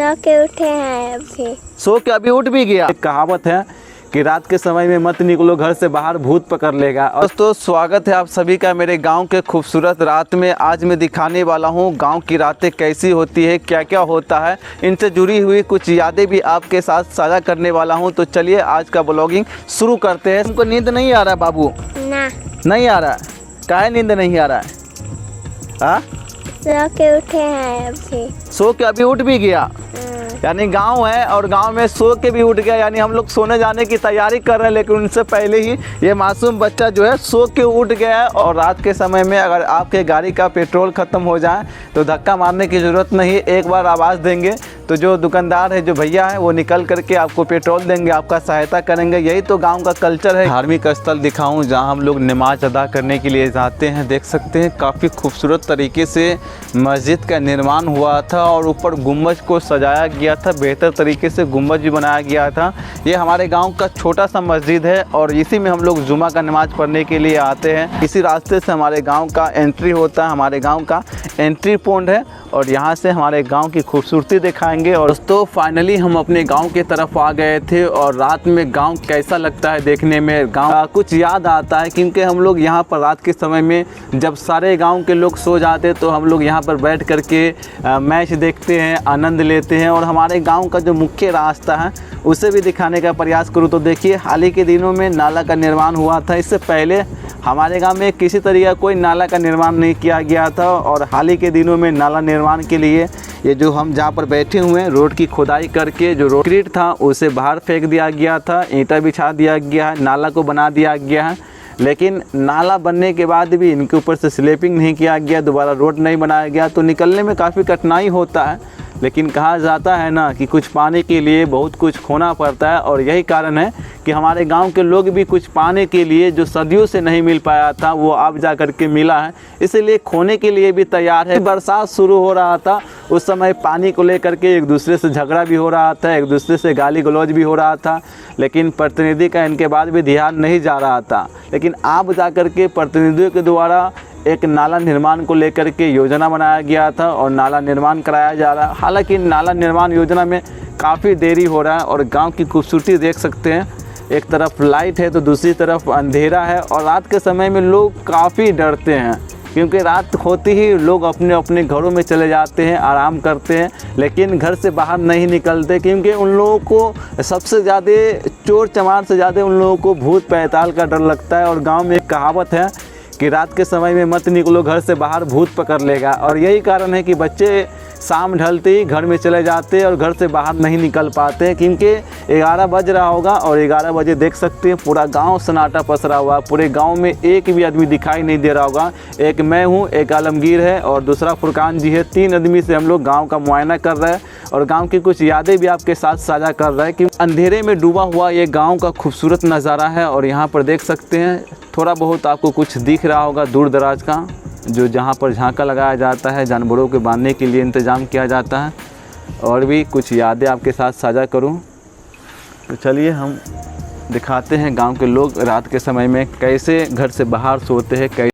सो के उठे हैं अभी। सो के अभी उठ भी गया। एक कहावत है कि रात के समय में मत निकलो घर से बाहर, भूत पकड़ लेगा। और दोस्तों स्वागत है आप सभी का मेरे गांव के खूबसूरत रात में। आज मैं दिखाने वाला हूं गांव की रातें कैसी होती है, क्या क्या होता है, इनसे जुड़ी हुई कुछ यादें भी आपके साथ साझा करने वाला हूं। तो चलिए आज का ब्लॉगिंग शुरू करते हैं। तुमको नींद नहीं आ रहा है बाबू? ना, नहीं आ रहा है? काहे नींद नहीं आ रहा है? हाँ, सो के उठे हैं अभी। सो के अभी उठ भी गया। यानी गांव है और गांव में सो के भी उठ गया, यानी हम लोग सोने जाने की तैयारी कर रहे हैं, लेकिन उनसे पहले ही ये मासूम बच्चा जो है सो के उठ गया है। और रात के समय में अगर आपके गाड़ी का पेट्रोल ख़त्म हो जाए तो धक्का मारने की ज़रूरत नहीं है, एक बार आवाज़ देंगे तो जो दुकानदार है, जो भैया है, वो निकल करके आपको पेट्रोल देंगे, आपका सहायता करेंगे। यही तो गांव का कल्चर है। धार्मिक स्थल दिखाऊं जहां हम लोग नमाज अदा करने के लिए जाते हैं। देख सकते हैं काफ़ी खूबसूरत तरीके से मस्जिद का निर्माण हुआ था और ऊपर गुम्बज को सजाया गया था, बेहतर तरीके से गुम्बज भी बनाया गया था। ये हमारे गाँव का छोटा सा मस्जिद है और इसी में हम लोग जुमा का नमाज पढ़ने के लिए आते हैं। इसी रास्ते से हमारे गाँव का एंट्री होता है, हमारे गाँव का एंट्री पॉइंट है और यहाँ से हमारे गांव की खूबसूरती दिखाएंगे। और दोस्तों फाइनली हम अपने गांव की तरफ आ गए थे और रात में गांव कैसा लगता है देखने में, गांव कुछ याद आता है। क्योंकि हम लोग यहाँ पर रात के समय में जब सारे गांव के लोग सो जाते तो हम लोग यहाँ पर बैठ करके मैच देखते हैं, आनंद लेते हैं। और हमारे गाँव का जो मुख्य रास्ता है उसे भी दिखाने का प्रयास करूँ तो देखिए, हाल ही के दिनों में नाला का निर्माण हुआ था। इससे पहले हमारे गांव में किसी तरह का कोई नाला का निर्माण नहीं किया गया था और हाल ही के दिनों में नाला निर्माण के लिए ये जो हम जहाँ पर बैठे हुए हैं, रोड की खुदाई करके जो रोड था उसे बाहर फेंक दिया गया था, ईंटा बिछा दिया गया है, नाला को बना दिया गया है। लेकिन नाला बनने के बाद भी इनके ऊपर से स्लैपिंग नहीं किया गया, दोबारा रोड नहीं बनाया गया, तो निकलने में काफ़ी कठिनाई होता है। लेकिन कहा जाता है ना कि कुछ पाने के लिए बहुत कुछ खोना पड़ता है और यही कारण है कि हमारे गांव के लोग भी कुछ पाने के लिए जो सदियों से नहीं मिल पाया था वो अब जा कर के मिला है, इसलिए खोने के लिए भी तैयार है। बरसात शुरू हो रहा था, उस समय पानी को लेकर के एक दूसरे से झगड़ा भी हो रहा था, एक दूसरे से गाली गलौज भी हो रहा था, लेकिन प्रतिनिधि का इनके बाद भी ध्यान नहीं जा रहा था। लेकिन अब जा कर के प्रतिनिधियों के द्वारा एक नाला निर्माण को लेकर के योजना बनाया गया था और नाला निर्माण कराया जा रहा है। हालांकि नाला निर्माण योजना में काफ़ी देरी हो रहा है और गांव की खूबसूरती देख सकते हैं, एक तरफ लाइट है तो दूसरी तरफ अंधेरा है। और रात के समय में लोग काफ़ी डरते हैं क्योंकि रात होते ही लोग अपने अपने घरों में चले जाते हैं, आराम करते हैं, लेकिन घर से बाहर नहीं निकलते क्योंकि उन लोगों को सबसे ज़्यादा चोर चमार से ज़्यादा उन लोगों को भूत पैताल का डर लगता है। और गाँव में एक कहावत है कि रात के समय में मत निकलो घर से बाहर, भूत पकड़ लेगा। और यही कारण है कि बच्चे शाम ढलते ही घर में चले जाते हैं और घर से बाहर नहीं निकल पाते हैं क्योंकि 11 बज रहा होगा और 11 बजे देख सकते हैं पूरा गांव सन्नाटा पसरा हुआ, पूरे गांव में एक भी आदमी दिखाई नहीं दे रहा होगा। एक मैं हूं, एक आलमगीर है और दूसरा फुरकान जी है। 3 आदमी से हम लोग गाँव का मुआयना कर रहे हैं और गाँव की कुछ यादें भी आपके साथ साझा कर रहे हैं कि अंधेरे में डूबा हुआ ये गाँव का खूबसूरत नज़ारा है। और यहाँ पर देख सकते हैं थोड़ा बहुत आपको कुछ दिख रहा होगा दूर दराज का, जो जहाँ पर झांका लगाया जाता है, जानवरों के बांधने के लिए इंतज़ाम किया जाता है। और भी कुछ यादें आपके साथ साझा करूं तो चलिए हम दिखाते हैं गांव के लोग रात के समय में कैसे घर से बाहर सोते हैं, कैसे